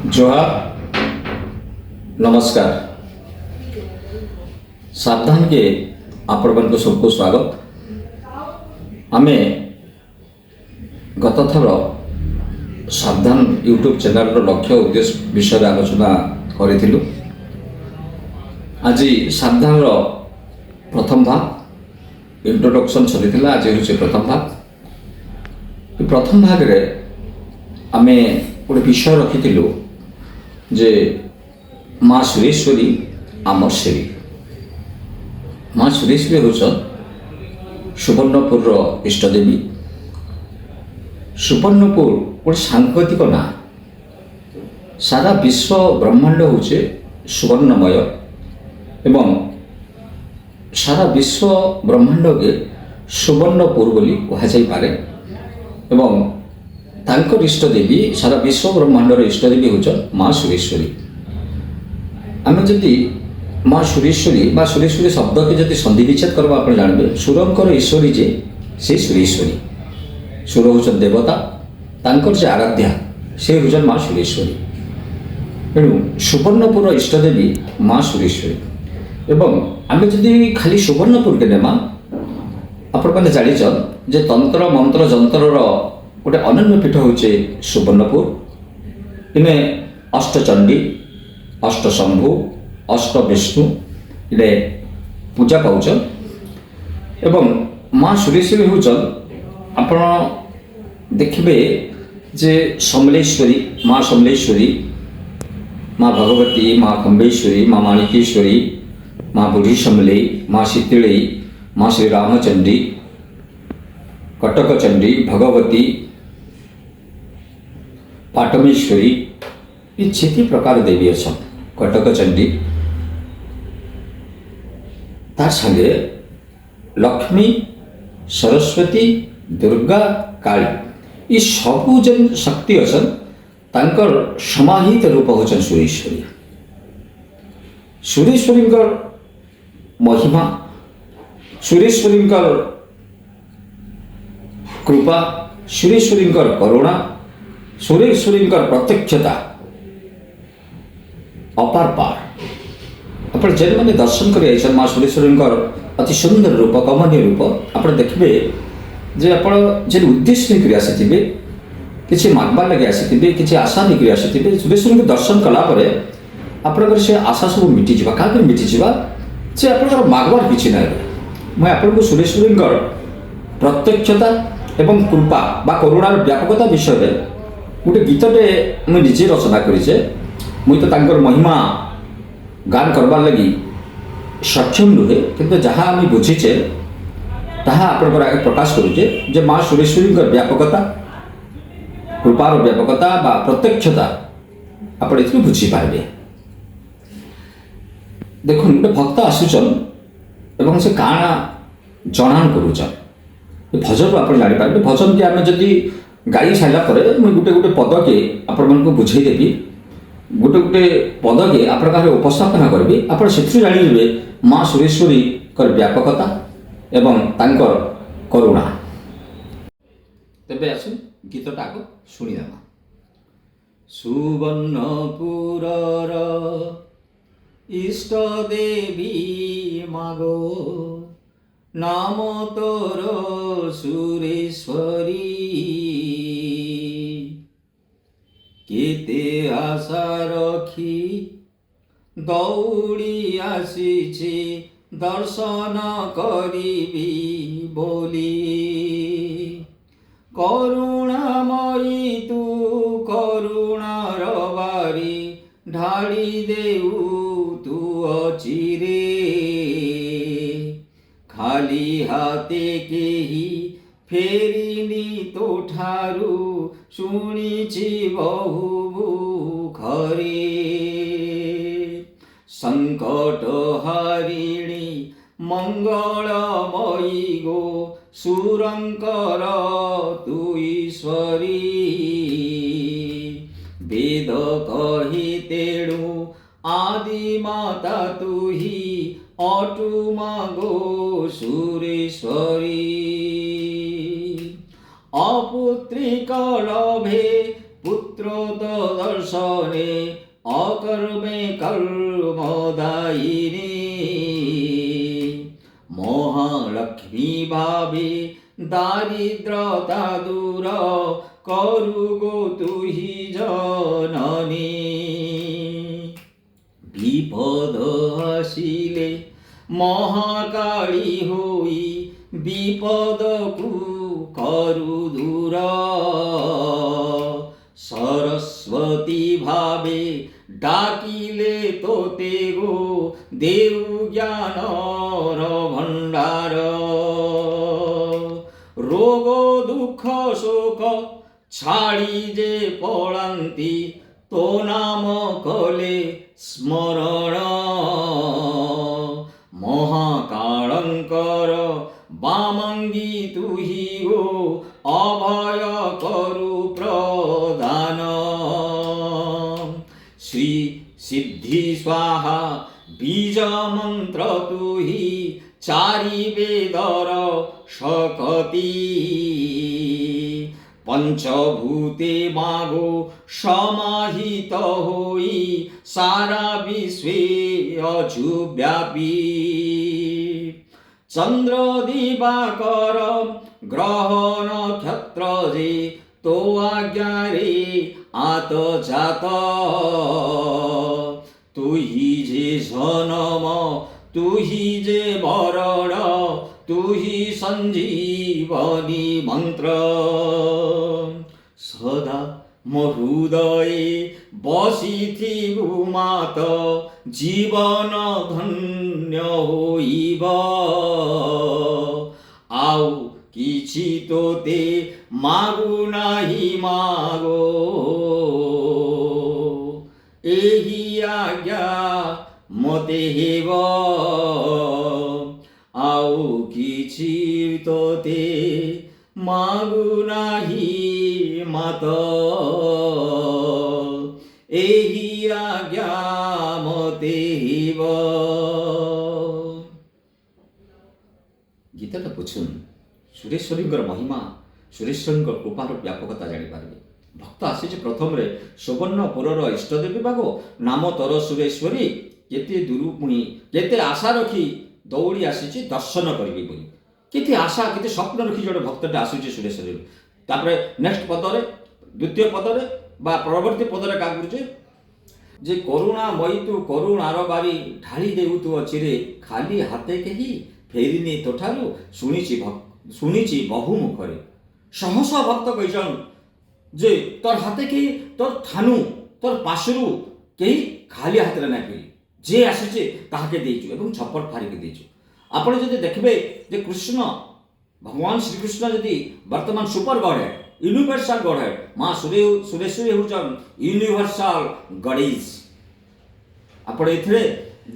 जोहार नमस्कार सावधान के आपण को सबको स्वागत। आमे गत थर सावधान यूट्यूब चैनल लक्ष्य उद्देश्य विषय आलोचना करूँ। आज सावधान प्रथम भाग इंट्रोडक्शन चली आज हूँ प्रथम भाग। प्रथम भाग रे आमे गोटे विषय रखी जे माँ सुरेश्वरी आमर श्री माँ सुरेश्वरी हूँ सुवर्णपुर इष्टदेवी। सुवर्णपुर गोटे सांकेतिक ना सारा विश्व ब्रह्मांड हूँ सुवर्णमय एवं सारा विश्व ब्रह्मांड के सुवर्णपुर बोली कहुपारे एवं तांकर इष्टदेवी सारा विश्व ब्रह्मांडर इष्टदेवी हूँ माँ सुरेश्वरी। आम जदि माँ सुरेश्वरी बा सुरेश्वरी शब्द के जब संधि विच्छेद करवा आप जानते सुरंकर ईश्वरी जे से सुरेश्वरी। सुर हूँ देवता तांकर जे आराध्या से हूँ माँ सुरेश्वरी। तेणु सुवर्णपुर इष्टदेवी माँ सुरेश्वरी एवं आम जदि खाली सुवर्णपुर के नेमा आपण जाच जे तंत्र मंत्र जंतर गोटे अनन्य पीठ हूँ सुवर्णपुर। इने अष्टचंडी अष्टशंभु अष्ट विष्णु इने पूजा पाच एवं माँ सुरेश्वरी हूँ आपण देखिए जे समलेश्वरी माँ समलेश्वरी माँ भगवती माँ खंबेश्वरी माँ माणिकेश्वरी माँ बुढ़ी समलेई माँ शीतली माँ श्री रामचंडी कटक चंडी भगवती पाटमेश्वरी ये छेती प्रकार देवी अच्छा कटक चंडी तार संगे लक्ष्मी सरस्वती दुर्गा काली ये सबू जन शक्ति अच्छन तांकर समाहित रूप होचन सुरेश्वरी। सुरेश्वरी महिमा सुरेश्वरी कृपा सुरेश्वरी करुणा सुरेश्वरी प्रत्यक्षता अपार पार। आप जेन मैंने दर्शन कर माँ सुरेश्वरी अति सुंदर रूप कमनीय रूप आप देखिए जे आप जेन उद्देश्य नहीं आसी किसी मागबार लगे आसी किसी आशा नहीं आसी सुरेश्वरी को दर्शन कलापर आप से आशा सब मिटिजा क्या मिटिजा से आप मागबार किसी ना मैं आपको सुरेश्वरी प्रत्यक्षता एवं कृपा बा करुणार व्यापकता विषय में गोटे गीतटे मुझे निजे रचना करें मुई तो तांकर महिमा गान करवार लगी सक्षम नुहे कि जहाँ आम बुझीचे ताहा आपंकर आगे प्रकाश करुचे जे माँ सुरेश्वरी व्यापकता कृपार व्यापकता बा प्रत्यक्षता आप बुझीपारे। देख गोटे भक्त आसुचन एवं से काଣା जनान करुचन भजन आप जापर भजन के आम जदि गाई सारापर मुझे गोटे गोटे पद के आपण बुझेदेवी गोटे गोटे पद के आप उपस्थापना करी आप जाने माँ सुरेश्वरी व्यापकता एवं तांकर करुणा। तेबे आसु गीतटा को शुणिदेमा। सुवर्णपुर इष्ट देवी मागो नाम तोर सुरेश्वरी केते आशा रखी दौड़ी आसीछि दर्शन करिबी बोली करुणामयी तू करुणार बारी ढाड़ी देऊ तू अचिरे खाली हाथे केही फेरिनी तो ठारू शुणिछि बहु खरे संकट हारिणी मंगलमयी गो सुरंकर तू ईश्वरी वेद कही तेणु आदि माता तू ही अटु मागो सुरेश्वरी अपुत्रिक लभे পুত্র তো দর্শনে অকর্মে কর্মদায়িনী মহালক্ষ্মী ভাবে দারিদ্রতা দূর করু গো তুহি জননী বিপদ আসিলে মহাকালী হই বিপদকু করু দূর সরস্বতী ভাবে ডাকিলে তোতে গো দেউ জ্ঞানর ভণ্ডার রোগ দুঃখ শোক ছাড়ি যে পড়ান্তি তো নাম কলে স্মরণ মহাকাଳଙ୍କର বামাঙ্গী তুহি গো অভয় করু প্রদান শ্রী সিদ্ধি স্বাহা বীজ মন্ত্র তুহি চারি বেদর শকতি পঞ্চভূতে মাগো সমাহিত হই সারা বিশ্বে অযুব্যাপী চন্দ্র দিবাকর গ্রহ নক্ষত্র যে তো আজ্ঞারে আতজাত তুহি যে জনম তুহি যে বরণ তুহি সঞ্জীবনী মন্ত্র সদা মো হৃদয়ে বসিথিবু মাত জীবন ধন্য হইব আউ କିଛି তোতে মাগু নাহি মাগো ଏହି ଆଜ୍ଞା ମତେ ହେବ ଆଉ କିଛି তোতে মাগু নাহি মাত ଏହି ଆଜ୍ଞା ମତେ ହେବ। ଗୀତଟା ବୁଝୁନ୍ ସୁରେଶ୍ୱରୀଙ୍କର ମହିମା ସୁରେଶ୍ୱରୀଙ୍କ କୃପାର ବ୍ୟାପକତା ଜାଣିପାରିବେ। ଭକ୍ତ ଆସିଛି ପ୍ରଥମରେ ସୁବର୍ଣ୍ଣପୁରର ଇଷ୍ଟଦେବୀ ବାଗ ନାମ ତୋର ସୁରେଶ୍ୱରୀ କେତେ ଦୂର ପୁଣି କେତେ ଆଶା ରଖି ଦୌଡ଼ି ଆସିଛି ଦର୍ଶନ କରିବି ବୋଲି କେତେ ଆଶା କେତେ ସ୍ୱପ୍ନ ରଖି ଜଣେ ଭକ୍ତଟେ ଆସୁଛି ସୁରେଶ୍ୱରୀ। ତାପରେ ନେକ୍ସଟ ପଦରେ ଦ୍ୱିତୀୟ ପଦରେ ବା ପରବର୍ତ୍ତୀ ପଦରେ କାହା କରୁଛେ ଯେ କରୁଣାମୟୀ ତୁ କରୁଣାର ବାରି ଢାଳି ଦେଉ ତୁ ଅଚିରେ ଖାଲି ହାତେ କେହି ଫେରିନି ତୋଠାରୁ ଶୁଣିଛି ବହୁ ମୁଖରେ। ଶହ ଶହ ଭକ୍ତ କହିଛନ୍ ଯେ তোর হাতে কেହି তোর থানু তোর পাশରୁ କେହି ଖାଲି ହାତରେ ନାଇଁ ଫେରି ଯେ ଆସିଛେ ତାହାକେ ଦେଇଛୁ ଏବଂ ଛପଟ ଫାରିକି ଦେଇଛୁ। ଆପଣ ଯଦି ଦେଖିବେ ଯେ କୃଷ୍ଣ ଭଗବାନ ଶ୍ରୀକୃଷ୍ଣ ଯଦି ବର୍ତ୍ତମାନ ସୁପର ଗଡ୍ ହେଡ୍ ୟୁନିଭର୍ସାଲ ଗଡ୍ ହେଡ୍ ମା ସୁରେଶ୍ୱରୀ ହେଉଛନ୍ ୟୁନିଭର୍ସାଲ ଗଡେଜ୍। ଆପଣ ଏଥିରେ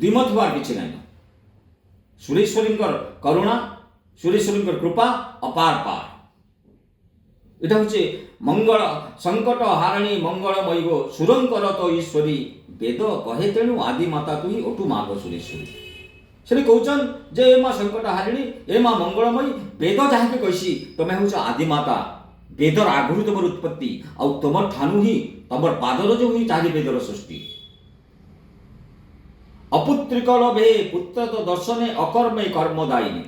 ଦ୍ୱିମତ ହବାର କିଛି ନାହିଁ। ସୁରେଶ୍ୱରୀଙ୍କର କରୁଣା ସୁରେଶ୍ୱରୀଙ୍କର କୃପା ଅପାର ପାର। এটা হচ্ছে মঙ্গল সংকট হারণী মঙ্গলময়ী গো সুরঙ্কর তো ঈশ্বরী বেদ কহে তেণু আদি মাতা তুই ওটু মা গো সুরেশ্বরী। সেটা কৌছন যে এ মা সংকট হারিণী এ মা মঙ্গলময়ী বেদ যাহাকে কইছি তুমি হচ্ছে আদি মাতা বেদর আগুরু তোমার উৎপত্তি আউ তোমার ঠানু হি তোমার পাদর যে হি তাহারি বেদর সৃষ্টি। অপুত্রিক লভে পুত্র তো দর্শনে অকর্মে কর্মদায়িনী।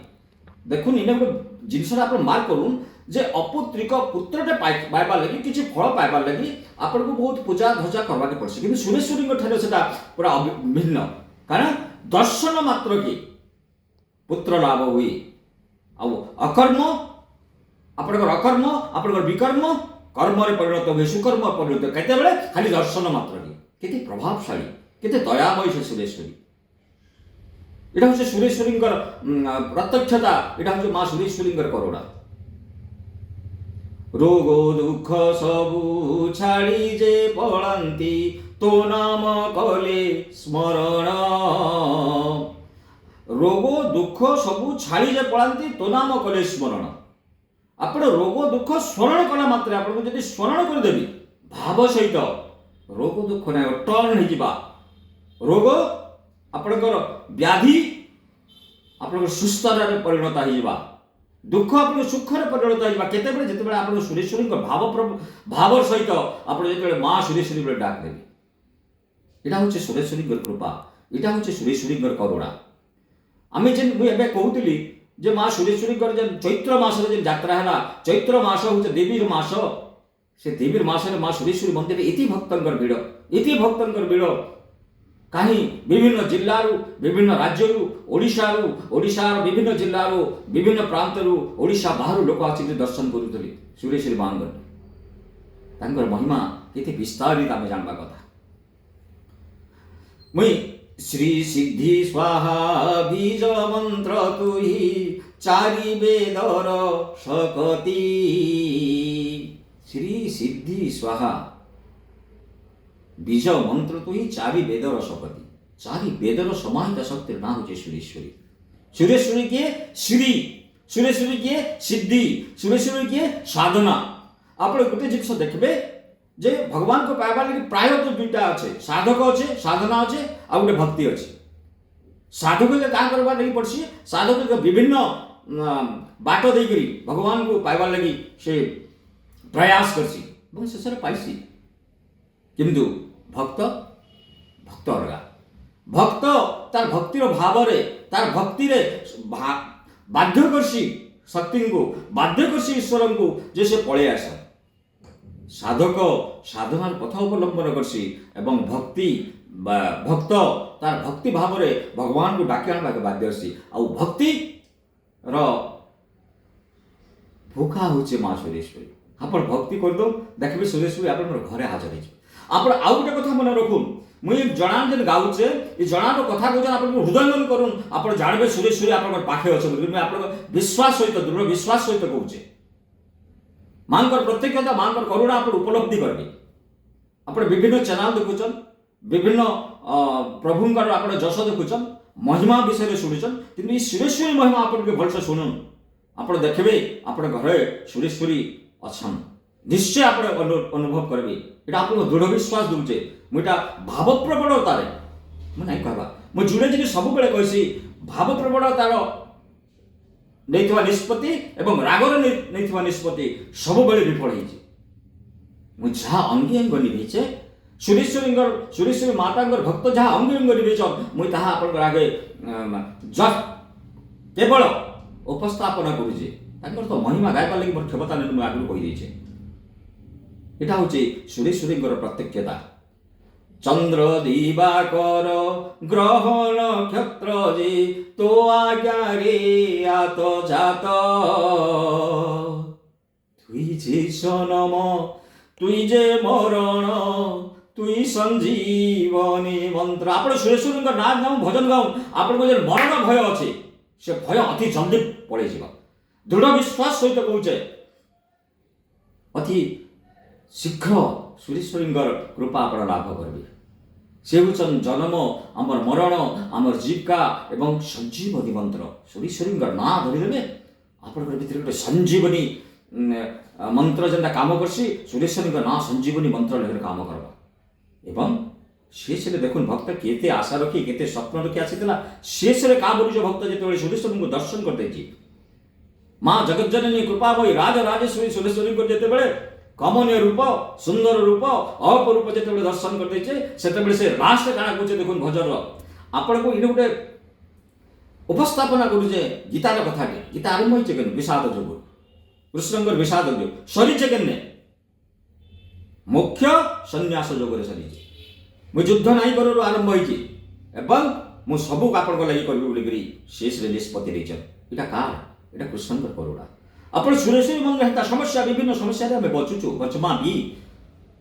দেখুন এনে গোটে জিনিসটা আপনার মার্ক করুন যে অপুত্রিক পুত্রଟେ পাইবার লাগি কিছু ফল পাইবার লাগি আপনাকে বহুত পূজা ধ্বজা করবাকে পড়ছে কিন্তু সুরেশ্বরীଙ୍କ ଠାରେ সেটা পুরা ভিন্ন কারণ দর্শন মাত্র কি পুত্র লাভ হুଏ ଆଉ ଅକର୍ମ ଆପଣଙ୍କର ଅକର୍ମ ଆପଣଙ୍କର ବିକର୍ମ କର୍ମରେ ପରିଣତ ହୁଏ ସୁକର୍ମ ପରିଣତ କେତେବେଳେ ଖାଲି ଦର୍ଶନ ମାତ୍ର କି କେତେ ପ୍ରଭାବଶାଳୀ କେତେ ଦୟାମୟୀ ସେ ସୁରେଶ୍ୱରୀ। এটা হচ্ছে সুরেশ্বরীଙ୍କର প্রত্যক্ষতা এটা হচ্ছে মা সুরেশ্বরীଙ୍କର করুণা। রোগ দুঃখ সবু ছাড়ি যে পড়ান্তি তো নাম কলে স্মরণ। রোগ দুঃখ সবু ছাড়ি যে পড়ান্তি তো নাম কলে স্মরণ। ଆପଣ ରୋଗ ଦୁଃଖ ସ୍ମରଣ କଲା ମାତ୍ରେ ଆପଣଙ୍କୁ ଯଦି ସ୍ମରଣ କରିଦେବି ଭାବ ସହିତ ରୋଗ ଦୁଃଖ ନାହିଁ ଟର୍ନ ହେଇଯିବା ରୋଗ ଆପଣଙ୍କର ବ୍ୟାଧି ଆପଣଙ୍କର ସୁସ୍ଥତାରେ ପରିଣତ ହେଇଯିବା दुख आपन सुखर परिणत होइबा केतेबेले जेतेबेले आपन सुरेश्वरी भाव सहित आपन जेतेबेले माँ सुरेश्वरी बोले डाक देबे। एटा होचे सुरेश्वरी कृपा, एटा होचे सुरेश्वरी करुणा। आमे जेन मुई एबे कहूतली जे माँ सुरेश्वरी जेन चैत्र मास जेन यात्रा हैला, चैत्र मास होचे देवीर मास, से देवीर मास रे माँ सुरेश्वरी मंदिर इति भक्तंकर भीड़, इति भक्तंकर भीड़। कहीं विभिन्न जिल्लारू, विभिन्न राज्यरू, ओडिशारू, ओडिशार विभिन्न जिल्लारू, विभिन्न प्रांतरू, ओडिशा बाहरु लोक आछि दर्शन करूतली सुरेश्वरी मांगर। तांकर महिमा केते विस्तारित आमे जानबा कथा। मुई श्री सिद्धि स्वाहा बीज मंत्र तुही चारि वेदर शक्ति। श्री सिद्धि स्वाहा बीज मंत्र तो ही चारि वेदर शक्ति, चारि वेदर समाहित शक्ति ना हो सुरेश्वरी। सुरेश्वरी किए श्री, सुरेश्वरी किए सिद्धि, सुरेश्वरी किए साधना। आप गोटे जिन देखबे जे भगवान को पाइबा लगी प्राय तो दुईटा अच्छे, साधक अच्छे, साधना अच्छे, आ गोटे भक्ति अच्छे। साधक के क्या करबा लगी पड़सी, साधक के विभिन्न बाट देकरी भगवान को पाइबा लगी से प्रयास करसी এবং শেষে পাইছি। কিন্তু भक्त भक्त अलगा, भक्त तार भक्तिर भाव रे, तार भक्ति रे बाध्य करसी शक्ति को, बाध्य करसी ईश्वर को जे से पळे आस। साधक साधनार पथ अवलंबन करसी एवं भक्ति भक्त तार भक्ति भाव रे भगवान को डाकी आनबा के बाध्य करसी। आ भक्ति रो भूखा होचे माँ सुरेश्वरी। आपण भक्ति कर दो देखबे सुरेश्वरी आपण घरे हाजर है। आपण आउ गोटे कथा मन रखुन, मुई जणान जेन गाउचे ए जणानो कथा को आपण हृदयंगम करूँ, आपण जानबे सुरेश्वरी आपण पाखे अछि बोली। मैं आपण विश्वास सहित, दृढ़ विश्वास सहित कहूचे मांकर प्रत्यक्षता, मांकर करुणा आपण उपलब्धि करबे। आपण विभिन्न चैनल देखुचन, विभिन्न प्रभुंकर आपण जस देखुचन, महिमा विषय शुणुचन, किंतु ई सुरेश्वरी महिमा आपण के भलसे शुणुन। आपण देखबे आपण घरे सुरेश्वरी अछन, निश्चय आप अनुभव करेंगे। ये आप दृढ़ विश्वास दूचे। मुझा भावप्रवणतार मुझे नहीं कहवा, मुझे जुड़े जी सब बेले कही भावप्रवणतार नहीं निष्पत्ति एवं रागर नहीं निष्पत्ति सब बेले विफल हो। जहाँ अंगी अंग निभे सुरेश्वरी सुरेश्वरी माता भक्त जहाँ अंगी अंग निभेच मुझे आगे केवल उपस्थापन करुचे। तो महिमा गायबा लगी मोर क्षमता नहीं, मुझे आगु कहीदे। এটা হচ্ছে সুরেশ্বরীঙ্কর প্রত্যক্ষতা। চন্দ্র দিবাকর গ্রহ নক্ষত্র যে তো আজ্ঞারে আত জাত, তুই যে সনম তুই যে মরণ তুই সঞ্জীবনী মন্ত্র। আপনার সুরেশ্বরীঙ্কর নাচ গাও, ভজন গাও, আপনার যে মরণ ভয় আছে সে ভয় অতি জলদি পড়ে যাব। দৃঢ় বিশ্বাস সহিত কହୁছে অতি शीघ्र सुरेश्वरी कृपा आप लाभ करेंगे। से हूँ जन्म आमर मरण आमर जीविका एवं संजीवनी मंत्र। सुरेश्वरी ना धरीदे आप गोटे संजीवनी मंत्र जेनता काम करसी, सुरेश्वरी ना संजीवनी मंत्र लेकर काम करवा। एवं शेष देखुन भक्त केते आशा रखी केते स्वप्न रखी आसीला, शेष का बोली भक्त जो सुरेश्वरी को दर्शन करते माँ जगज्जननी कृपामयी राज राजेश्वरी सुरेश्वरी को जिते कमनीय रूप सुंदर रूप अपरूप जो दर्शन करते से लास्ट काना कहे देखो भजन आपण को इन गोटे उपस्थापना करुचे गीतार कथा के। गीता आरंभ होइछे केन विषाद जोग, कृष्णंकर विषाद जोग सरीचे केने मुख्य संन्यास जोग सरीचे। मु युद्ध नहीं करू आरंभ होइछे एवं मु सबू आपण को लागि करबी बोली शेष रे निष्पत्ति रहिछन। इटा कार इटा कृष्णंकर करुणा। अपन सुरेश्वरी मंदिर हेता समस्या विभिन्न समस्या रे हमें बचुचु बचमा भी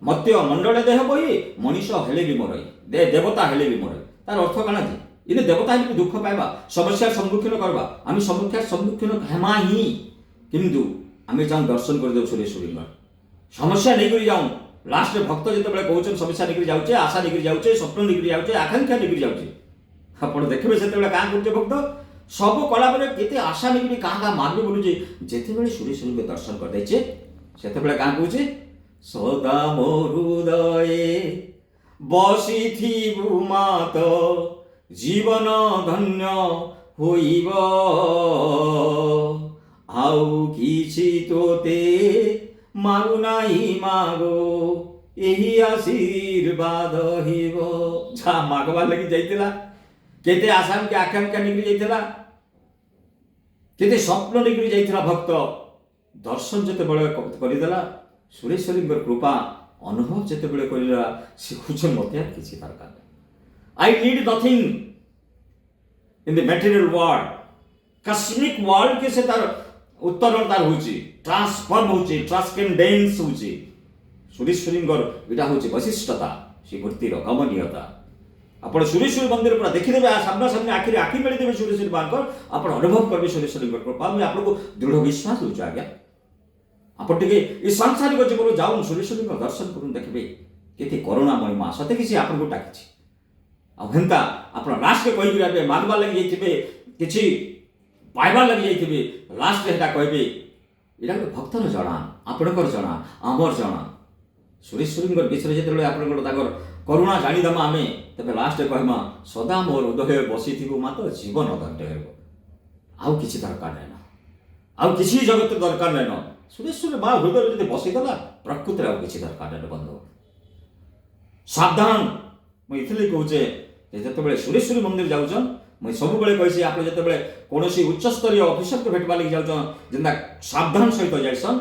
मत्य मंडल देह बही मनीष हेले भी मरई दे देवता हेले भी मरई। तार अर्थ काना जे इने देवता ही दुख पाइबा समस्या सम्मुखीन करबा आमी समस्या सम्मुखीन हेमा ही, किंतु आमी जाऊँ दर्शन कर दे सुरेश्वरी समस्या नहीं करी जाऊँ। लास्ट रे भक्त जते बेले कहउछन समस्या निकरी जाउचे, आशा निकरी जाउचे, स्वप्न निकरी जाउचे, आकांक्षा निकरी जाउचे। आपण देखबे सेते बेले का करते भक्त सब कला बेले केते आशा निकरी का मार्ग बोलुचे। जेते बेले सुरेश्वरी के दर्शन कर देछे सेते बेले का कहउचे सदा मोर हृदये बसिथिबु मात जीवन धन्य होइब ଆଉ କିଛି ତୋତେ ମାଗୁନାହିଁ ମାଗ ଏହି ଆଶୀର୍ବାଦ ହେବ। ଯାହା ମାଗବାର ଲାଗି ଯାଇଥିଲା, କେତେ ଆଶାଙ୍କେ ଆକାঙ্କ୍ଷା ନେଇକରି ଯାଇଥିଲା, କେତେ ସ୍ୱପ୍ନ ନେଇକରି ଯାଇଥିଲା ଭକ୍ତ, ଦର୍ଶନ ଯେତେବେଳେ କରିଦେଲା, ସୁରେଶ୍ୱରୀଙ୍କର କୃପା ଅନୁଭବ ଯେତେବେଳେ କରିଲା, ସେ କହୁଛନ୍ତି ମୋତେ ଆଉ କିଛି ଦରକାର ନାହିଁ। I need nothing in the material world। Cosmic world के से तार ଉତ୍ତରଣ ତାର ହଉଛି, ଟ୍ରାନ୍ସଫର୍ମ ହଉଛି, ଟ୍ରାନ୍ସକେଣ୍ଡେନ୍ସ ହଉଛି। ସୁରେଶ୍ୱରୀଙ୍କର ଏଇଟା ହଉଛି ବୈଶିଷ୍ଟ୍ୟତା, ସେ ମୂର୍ତ୍ତିର କମନୀୟତା। ଆପଣ ସୁରେଶ୍ୱରୀ ମନ୍ଦିର ପୁରା ଦେଖିଦେବେ, ସାମ୍ନାସାମ୍ନି ଆଖିରେ ଆଖି ମିଳିଦେବେ ସୁରେଶ୍ୱରୀ ମାଙ୍କର, ଆପଣ ଅନୁଭବ କରିବେ ସୁରେଶ୍ୱରୀଙ୍କର କୃପା। ମୁଁ ଆପଣଙ୍କୁ ଦୃଢ଼ ବିଶ୍ୱାସ ଦଉଛି ଆଜ୍ଞା। ଆପଣ ଟିକେ ଏ ସାଂସାରିକ ଜୀବନ ଯାଉନ୍, ସୁରେଶ୍ୱରୀଙ୍କ ଦର୍ଶନ କରୁନ୍, ଦେଖିବେ କେତେ କରୁଣାମୟୀ ମା ସତେ କିଛି ଆପଣଙ୍କୁ ଡାକିଛି। ଆଉ ହେନ୍ତା ଆପଣ ଲାଷ୍ଟରେ କହିକିରି ଏବେ ମାଗବାର ଲାଗି ଯାଇଥିବେ, କିଛି ପାଇବାର ଲାଗି ଯାଇଥିବେ, ଲାଷ୍ଟରେ ସେଟା କହିବେ ଏଇଟା ଗୋଟେ ଭକ୍ତର ଜଣା, ଆପଣଙ୍କର ଜଣା, ଆମର ଜଣା। ସୁରେଶ୍ୱରୀଙ୍କର ବିଷୟରେ ଯେତେବେଳେ ଆପଣଙ୍କର ତାଙ୍କର କରୁଣା ଜାଣିଦେମା ଆମେ, ତେବେ ଲାଷ୍ଟରେ କହିମା ସଦା ମୋର ହୃଦୟ ବସିଥିବୁ ମାତ୍ର ଜୀବନ ଧନ୍ୟ ହେବ। ଆଉ କିଛି ଦରକାର ନାଇଁନ, ଆଉ କିଛି ଜଗତ ଦରକାର ନାଇଁନ। ସୁରେଶ୍ୱରୀ ମା ହୃଦୟରେ ଯଦି ବସିଗଲା, ପ୍ରକୃତିରେ ଆଉ କିଛି ଦରକାର ନାଇଁନ ବନ୍ଧୁ। ସାବଧାନ, ମୁଁ ଏଥିଲାଗି କହୁଛେ ଯେ ଯେତେବେଳେ ସୁରେଶ୍ୱରୀ ମନ୍ଦିର ଯାଉଛନ୍, ମୁଁ ସବୁବେଳେ କହିଛି ଆପଣ ଯେତେବେଳେ କୌଣସି ଉଚ୍ଚସ୍ତରୀୟ ଅଫିସରକୁ ଭେଟବା ଲାଗି ଯାଉଛନ୍, ଯେନ୍ତା ସାବଧାନ ସହିତ ଯାଇସନ୍।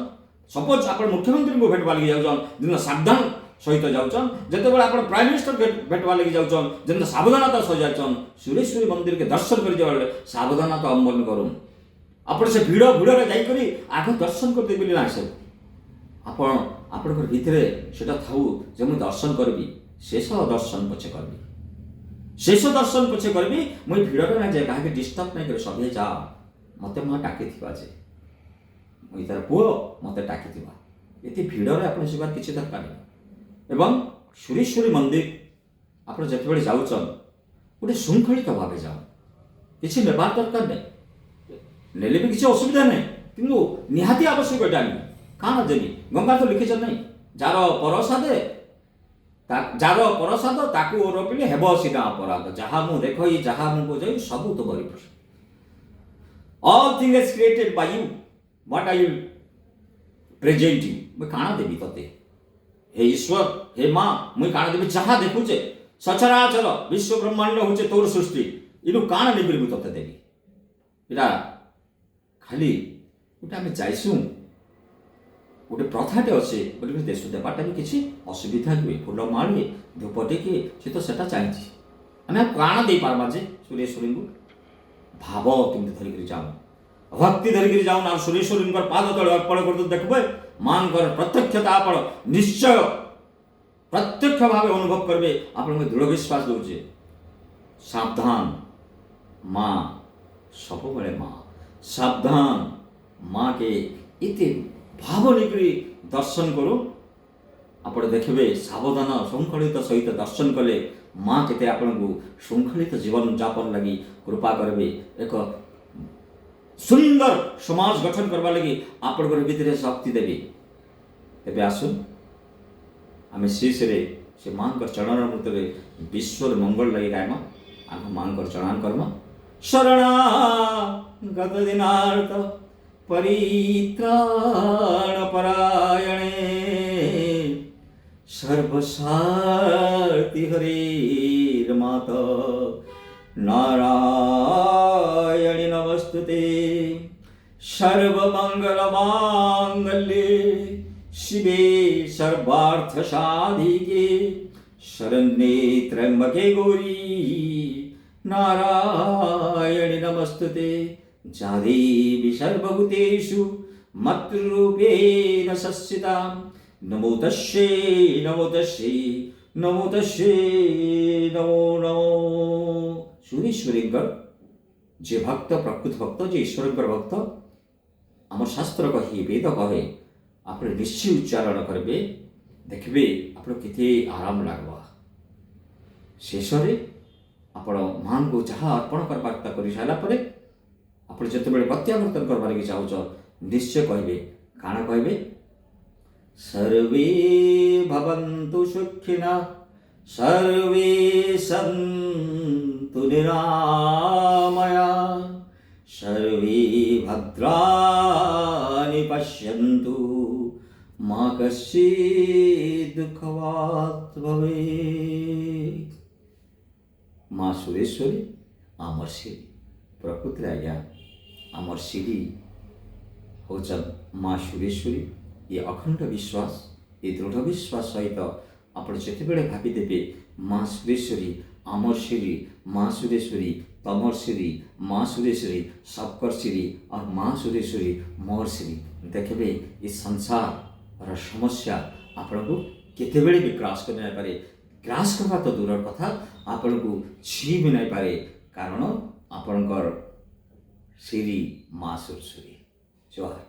ସପୋଜ ଆପଣ ମୁଖ୍ୟମନ୍ତ୍ରୀଙ୍କୁ ଭେଟବା ଲାଗି ଯାଉଛନ୍, ଯେନ୍ତା ସାବଧାନ ସହିତ ଯାଉଛନ୍। ଯେତେବେଳେ ଆପଣ ପ୍ରାଇମ ମିନିଷ୍ଟର ଭେଟବା ଲାଗି ଯାଉଛନ୍, ଯେନ୍ତା ସାବଧାନତା ସହ ଯାଉଛନ୍। ସୁରେଶ୍ୱରୀ ମନ୍ଦିରକେ ଦର୍ଶନ କରି ଯାওয়ালে ସାବଧାନତା ଅବଲମ୍ବନ କରୁନ୍। ଆପଣ ସେ ଭିଡ଼ରେ ଯାଇକରି ଆଗ ଦର୍ଶନ କରିଦେବେ ବୋଲି ନାହିଁ। ଆପଣ ଆପଣଙ୍କର ଭିତରେ ସେଟା ଥାଉ ଯେ ମୁଁ ଦର୍ଶନ କରିବି, ଶେଷ ଦର୍ଶନ ପଛେ କରିବି, ଶେଷ ଦର୍ଶନ ପଛେ କରିବି। ମୁଇଁ ଭିଡ଼ରେ ନା ଯାଏ, କାହାକେ ଡିଷ୍ଟର୍ବ ନାଇଁ କରି ସଭିଏ ଯାଅ, ମୋତେ ମା ଡାକିଥିବା ଯେ ମୁଇଁ ତାର ପୁଅ, ମୋତେ ଡାକିଥିବା। ଏତେ ଭିଡ଼ରେ ଆପଣ ଯିବାର କିଛି ଦରକାର ନାହିଁ। ଏବଂ ସୁରେଶ୍ୱରୀ ମନ୍ଦିର ଆପଣ ଯେତେବେଳେ ଯାଉଛନ୍, ଗୋଟେ ଶୃଙ୍ଖଳିତ ଭାବେ ଯାଅ, କିଛି ନେବାର ଦରକାର ନାହିଁ, ନେଲେ ବି କିଛି ଅସୁବିଧା ନାହିଁ, କିନ୍ତୁ ନିହାତି ଆବଶ୍ୟକ ଏଇଟା ନୁହେଁ। କାଣା ଦେବି, ଗଙ୍ଗା ତ ଲିଖିଛନ୍ ନାହିଁ, ଯାର ପରସାଦ ତାକୁ ଓରପିଲେ ହେବ ସିନା ଅପରାଧ। ଯାହା ମୁଁ ଦେଖଇ, ଯାହା ମୁଁ ବୁଝାଇ, ସବୁ ତୁମରି ପ୍ରସାଦ। All things is created by you, what I will present you। ମୁଁ କାଣା ଦେବି ତତେ, हे ईश्वर, हे माँ, मुई काण देवी जहाँ देखुचे सचराचर विश्व ब्रह्मांड होचे तोर सृष्टि, इनु काण नेबिर मुई तते देवी। इटा खाली गोटे आम जाइसु, गोटे प्रथाटे अच्छे बोलिक देशु देवाटा भी किसी असुविधा हुए, फुलमाड़ी धूपटिके सी तो सेटा चाहिए। आम काण दे पार्मा जे सुरेश्वरी को भाव केमती धरिक जाऊँ, भक्ति धरिक जाऊँ, आ सुरेश्वरी पाद तले अर्पण कर देखबे माँ प्रत्यक्षता आप निश्चय प्रत्यक्ष भाव अनुभव करेंगे। आप दृढ़ विश्वास दूचे सावधान, माँ सब बड़े माँ सावधान, माँ के इतने भाव लेकरी दर्शन करूँ। आप देखिए सावधान श्रृंखलित सहित दर्शन कले माँ केते आपन को श्रृंखलित जीवन जापन लगी कृपा करेंगे। एक सुंदर समाज गठन करवा लगी आपण भीतर शक्ति देवी। तेबे आसुन आम शीश से माँ चरण मृत्य विश्व मंगल लगे गायमा, आम माँ चरण कर्म। शरणागत दिनार्थ परित्राण परायणे सर्वसारथि हरिर्माता नारायणि नमस्तुते। सर्वमंगल मांगल्ये शिवे सर्वार्थ साधिके शरण्ये त्र्यंबके गौरी नारायणि नमस्तुते। जा देवी सर्वभूतेषु मत्रूपेण संस्थिता नमो तस्यै नमो तस्यै नमो तस्यै नमो नमो। सुरेश्वरींकर जे भक्त प्रकृत भक्त, जे ईश्वरंकर भक्त, आम शास्त्र कहे वेद कहे आप निश्चय उच्चारण करेंगे, देखिए आप आराम लगवा। शेष आपण मां को जहाँ अर्पण करवा कर सारापर आप जो प्रत्यावर्तन करवा लगे चाहूच निश्चय कहे काण कहे सर्वे भवन्तु सुखिनः सर्वे सन्तु निरामया सर्वे भद्राणि पश्यन्तु मा कश्चित् दुःखभाग् भवेत्। माँ सुरेश्वरी आमर श्री प्रकृति आज्ञा आमर श्री हौचन माँ सुरेश्वरी। ये अखंड विश्वास ये दृढ़ विश्वास सहित आप जितेबले भाविदेवे माँ सुरेश्वरी आमर श्री माँ सुरेश्वरी तमर श्री माँ सुरेश्वरी सबकर श्री और माँ सुरेश्वरी मोर श्री देखिए ये संसार और समस्या आपण को केतेबेले भी ग्रास कर नहीं पारे। ग्रास करवा तो दूर कथा आपण को छी भी नहीं पारे कारण आपणकर श्री माँ सुरेश्वरी। जवाहर।